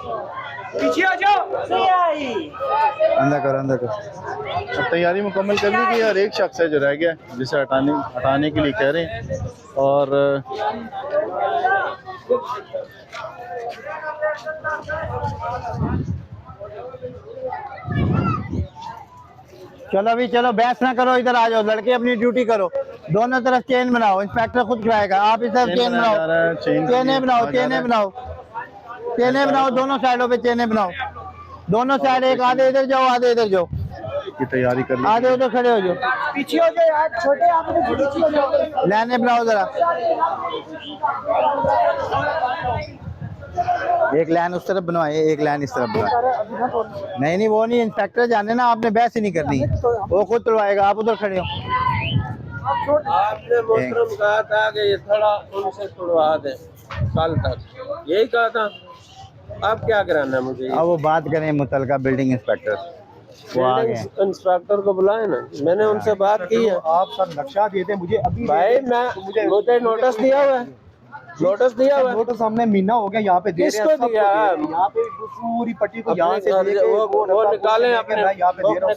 पीछे आ जाओ। अंदर करो अंदर करो। तैयारी मुकम्मल कर ली कि हर एक शख्स है जो रह गया जिसे हटाने के लिए कह रहे हैं। और चलो अभी चलो, बहस ना करो, इधर आ जाओ, लड़के अपनी ड्यूटी करो। दोनों तरफ चेन बनाओ, इंस्पेक्टर खुद कराएगा। आप इस तरफ चेन बनाओ, चेने बनाओ, चेने बनाओ, चेने बनाओ, दोनों साइडों पे चेने बनाओ। दोनों साइड, एक आधे इधर जाओ, आधे इधर जाओ की तैयारी कर ली। आधे उधर खड़े हो जाओ। पीछे हो जाओ यार, छोटे आप पीछे हो जाओ। लाइनें बनाओ जरा, एक लाइन उस तरफ बनवाए, एक लाइन इस तरफ बनवाए। नहीं नहीं, वो नहीं, इंस्पेक्टर जाने ना, आपने बहस ही नहीं करनी, वो खुद तुड़वाएगा। आप उधर खड़े हो। आपने मोहतरम कहा था कि ये थोड़ा उनसे तुड़वा दे, कल तक यही कहा था। आप क्या कराना है मुझे? अब वो बात करें मुतलका बिल्डिंग इंस्पेक्टर, वो आ गए। इंस्पेक्टर को बुलाए ना, मैंने उनसे बात की है। आप सब नक्शा दे दें मुझे अभी। भाई मैं मुझे नोटिस दिया हुआ है, नोटिस दिया हुआ है। नोटिस हमने महीना हो गया यहाँ पे दे रहे हैं। किसको दिया है? यहाँ पे पूरी पट्टी को यहाँ से वो निकालें अपने, यहाँ पे दे रहा हूँ।